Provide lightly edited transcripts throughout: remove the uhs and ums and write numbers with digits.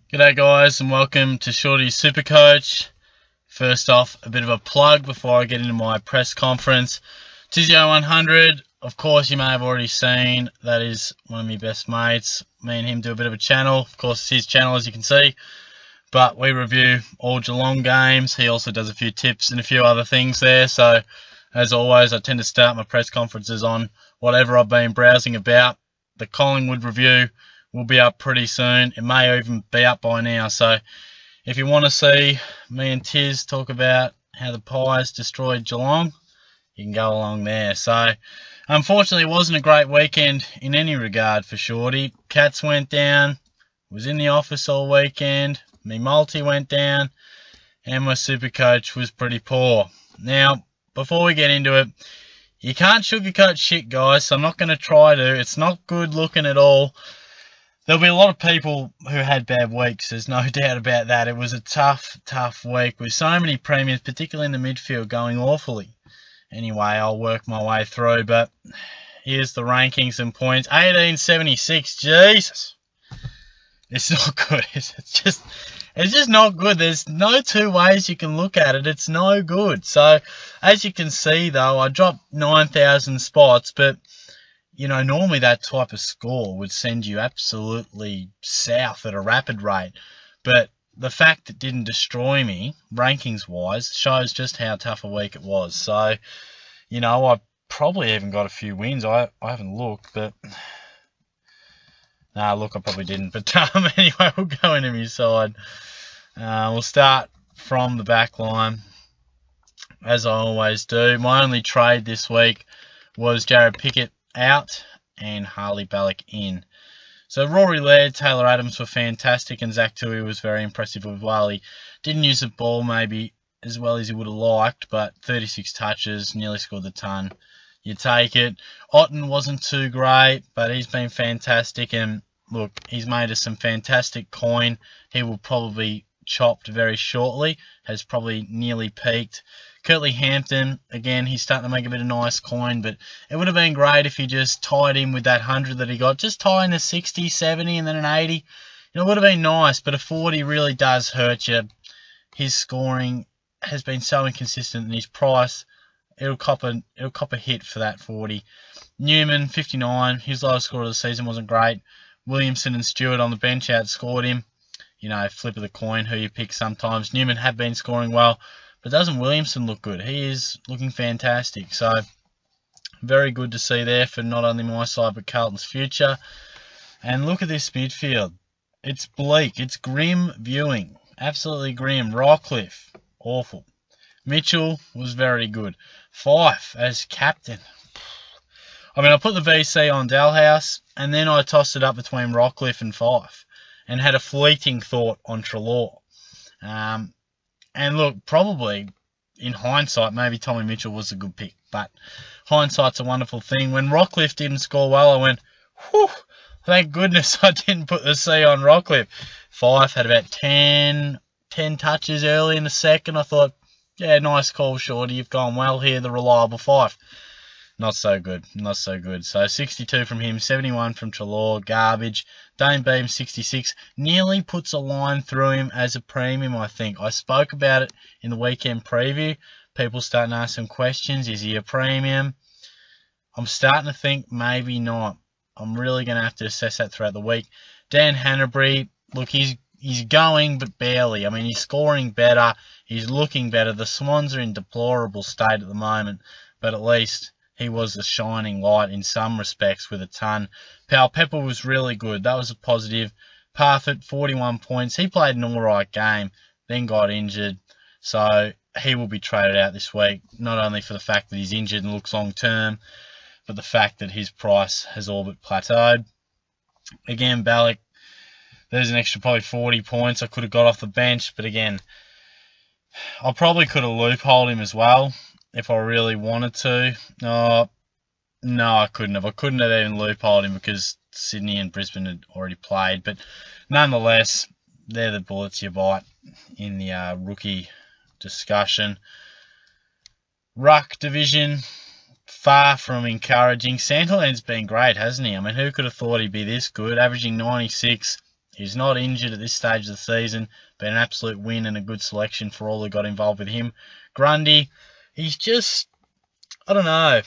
G'day guys and welcome to Shorty's SuperCoach. First off, a bit of a plug before I get into my press conference. Tizzy 100, of course you may have already seen, that is one of my best mates. Me and him do a bit of a channel. Of course it's his channel as you can see. But we review all Geelong games. He also does a few tips and a few other things there. So as always, I tend to start my press conferences on whatever I've been browsing about. The Collingwood review will be up pretty soon. It may even be up by now. So if you want to see me and Tiz talk about how the Pies destroyed Geelong, you can go along there. So unfortunately, it wasn't a great weekend in any regard for Shorty. Cats went down. Was in the office all weekend. Me multi went down. And my SuperCoach was pretty poor. Now, before we get into it, you can't sugarcoat shit, guys. So I'm not going to try to. It's not good looking at all. There'll be a lot of people who had bad weeks, there's no doubt about that. It was a tough week with so many premiums, particularly in the midfield, going awfully. Anyway, I'll work my way through, but here's the rankings and points. 1876, Jesus. It's not good. It's just not good. There's no two ways you can look at it. It's no good. So, as you can see, though, I dropped 9,000 spots, but you know, normally that type of score would send you absolutely south at a rapid rate. But the fact it didn't destroy me, rankings-wise, shows just how tough a week it was. So, you know, I probably even got a few wins. I haven't looked, but nah, look, I probably didn't. But anyway, we'll go into my side. We'll start from the back line, as I always do. My only trade this week was Jared Pickett out and Harley Ballock in. So Rory Laird, Taylor Adams were fantastic, and Zach Tui was very impressive as well. He didn't use the ball maybe as well as he would have liked, but 36 touches, nearly scored the ton. You take it. Otten wasn't too great, but he's been fantastic, and look, he's made us some fantastic coin. He will probably chopped very shortly, has probably nearly peaked. Curtly Hampton, again, he's starting to make a bit of nice coin, but it would have been great if he just tied in with that 100 that he got. Just tie in a 60, 70, and then an 80. You know, it would have been nice, but a 40 really does hurt you. His scoring has been so inconsistent, and his price, it'll cop a hit for that 40. Newman, 59, his lowest score of the season wasn't great. Williamson and Stewart on the bench outscored him. You know, flip of the coin, who you pick sometimes. Newman have been scoring well, but doesn't Williamson look good? He is looking fantastic. So, very good to see there for not only my side, but Carlton's future. And look at this midfield. It's bleak. It's grim viewing. Absolutely grim. Rockcliffe, awful. Mitchell was very good. Fife as captain. I mean, I put the VC on Dalhouse, and then I tossed it up between Rockcliffe and Fife, and had a fleeting thought on Treloar. And look, probably, in hindsight, maybe Tommy Mitchell was a good pick. But hindsight's a wonderful thing. When Rockcliffe didn't score well, I went, whew, thank goodness I didn't put the C on Rockcliffe. Fife had about 10 touches early in the second. I thought, yeah, nice call, Shorty. You've gone well here, the reliable Fife. Not so good. Not so good. So 62 from him, 71 from Treloar, garbage. Dane Beam, 66. Nearly puts a line through him as a premium, I think. I spoke about it in the weekend preview. People starting to ask some questions. Is he a premium? I'm starting to think maybe not. I'm really going to have to assess that throughout the week. Dan Hanbury, look, he's going, but barely. I mean, he's scoring better. He's looking better. The Swans are in deplorable state at the moment, but at least he was a shining light in some respects with a ton. Powell Pepper was really good. That was a positive. Parfitt, 41 points. He played an alright game, then got injured. So he will be traded out this week, not only for the fact that he's injured and looks long term, but the fact that his price has all but plateaued. Again, Ballock, there's an extra probably 40 points I could have got off the bench, but again, I probably could have loopholed him as well if I really wanted to. No, I couldn't have. I couldn't have even loopholed him because Sydney and Brisbane had already played. But nonetheless, they're the bullets you bite in the rookie discussion. Ruck division, far from encouraging. Sandiland's been great, hasn't he? I mean, who could have thought he'd be this good? Averaging 96, He's not injured at this stage of the season, but an absolute win and a good selection for all who got involved with him. Grundy, he's just, I don't know.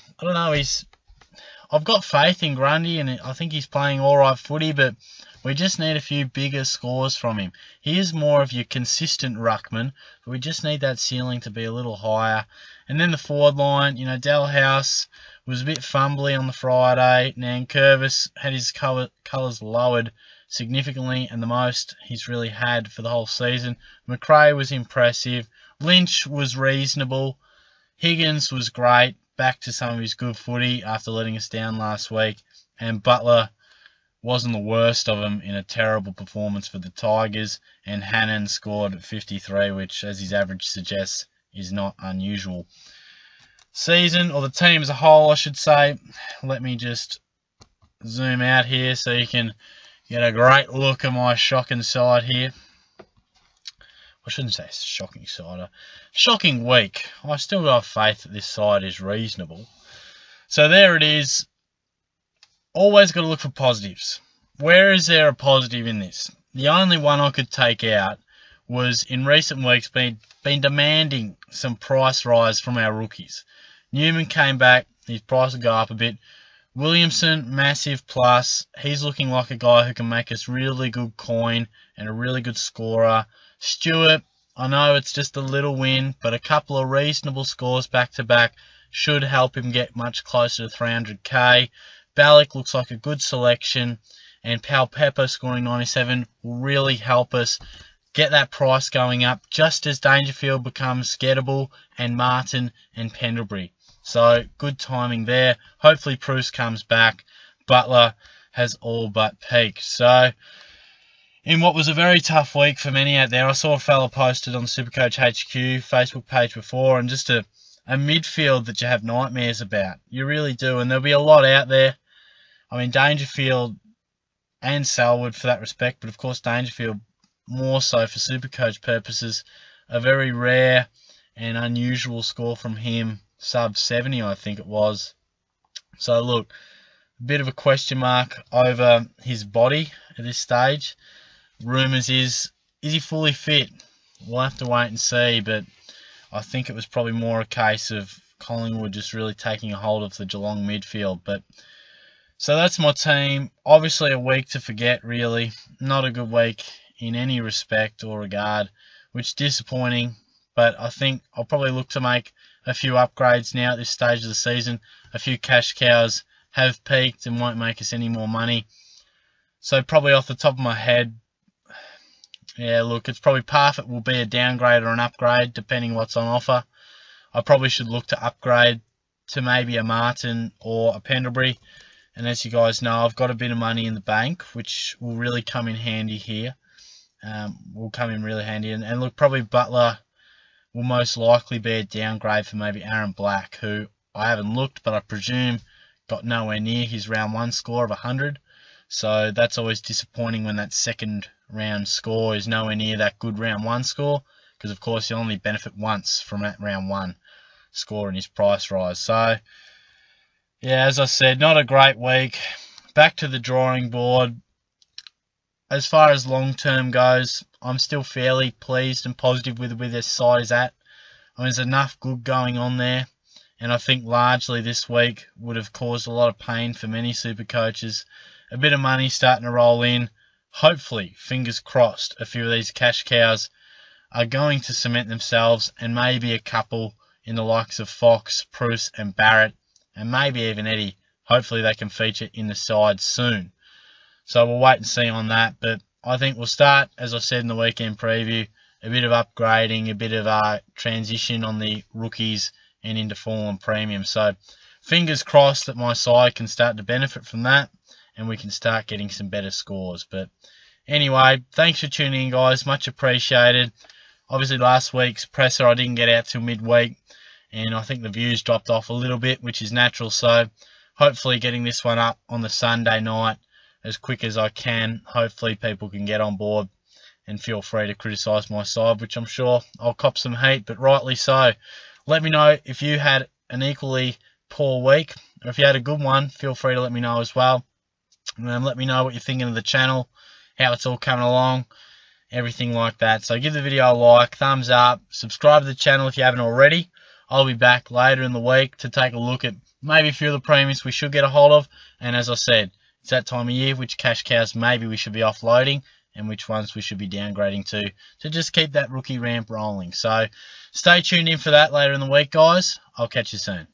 I've got faith in Grundy, and I think he's playing alright footy, but we just need a few bigger scores from him. He is more of your consistent ruckman, but we just need that ceiling to be a little higher. And then the forward line, Dalhouse was a bit fumbly on the Friday. Nankervis had his colours lowered significantly, and the most he's really had for the whole season. McRae was impressive. Lynch was reasonable. Higgins was great, back to some of his good footy after letting us down last week. And Butler wasn't the worst of them in a terrible performance for the Tigers. And Hannon scored 53, which, as his average suggests, is not unusual. Season, or the team as a whole, I should say. Let me just zoom out here so you can get a great look at my shocking side here. I shouldn't say shocking side. Shocking week. I still got faith that this side is reasonable. So there it is. Always got to look for positives. Where is there a positive in this? The only one I could take out was in recent weeks been demanding some price rise from our rookies. Newman came back. His price will go up a bit. Williamson, massive plus. He's looking like a guy who can make us really good coin and a really good scorer. Stewart, I know it's just a little win, but a couple of reasonable scores back-to-back should help him get much closer to 300k. Ballack looks like a good selection, and Pepper scoring 97 will really help us get that price going up just as Dangerfield becomes gettable, and Martin and Pendlebury. So good timing there. Hopefully Bruce comes back. Butler has all but peaked. So in what was a very tough week for many out there, I saw a fella posted on the SuperCoach HQ Facebook page before, and just a midfield that you have nightmares about. You really do, and there'll be a lot out there. I mean, Dangerfield and Selwood for that respect, but of course Dangerfield more so for SuperCoach purposes. A very rare and unusual score from him, sub 70 I think it was. So look, a bit of a question mark over his body at this stage. Rumours is he fully fit? We'll have to wait and see, but I think it was probably more a case of Collingwood just really taking a hold of the Geelong midfield. But so that's my team. Obviously a week to forget, really. Not a good week in any respect or regard, which is disappointing. But I think I'll probably look to make a few upgrades now at this stage of the season. A few cash cows have peaked and won't make us any more money. So probably off the top of my head, yeah, look, it's probably Parfitt will be a downgrade or an upgrade, depending what's on offer. I probably should look to upgrade to maybe a Martin or a Pendlebury. And as you guys know, I've got a bit of money in the bank, which will really come in handy here. Will come in really handy. And look, probably Butler will most likely be a downgrade for maybe Aaron Black, who I haven't looked, but I presume got nowhere near his round 1 score of 100. So that's always disappointing when that second round score is nowhere near that good round 1 score, because of course you only benefit once from that round 1 score and his price rise. So yeah, as I said, not a great week. Back to the drawing board. As far as long term goes, I'm still fairly pleased and positive with where this side is at. I mean, there's enough good going on there, and I think largely this week would have caused a lot of pain for many super coaches. A bit of money starting to roll in. Hopefully, fingers crossed, a few of these cash cows are going to cement themselves, and maybe a couple in the likes of Fox, Bruce and Barrett, and maybe even Eddie. Hopefully they can feature in the side soon. So we'll wait and see on that. But I think we'll start, as I said in the weekend preview, a bit of upgrading, a bit of transition on the rookies and into form and premium. So fingers crossed that my side can start to benefit from that, and we can start getting some better scores. But anyway, thanks for tuning in, guys. Much appreciated. Obviously, last week's presser I didn't get out till midweek, and I think the views dropped off a little bit, which is natural. So hopefully getting this one up on the Sunday night as quick as I can. Hopefully people can get on board, and feel free to criticise my side, which I'm sure I'll cop some heat, but rightly so. Let me know if you had an equally poor week, or if you had a good one. Feel free to let me know as well. Let me know what you're thinking of the channel how it's all coming along, everything like that. So give the video a like, thumbs up, subscribe to the channel if you haven't already. I'll be back later in the week to take a look at maybe a few of the premiums we should get a hold of. And as I said, it's that time of year, which cash cows maybe we should be offloading and which ones we should be downgrading to just keep that rookie ramp rolling. So stay tuned in for that later in the week, guys. I'll catch you soon.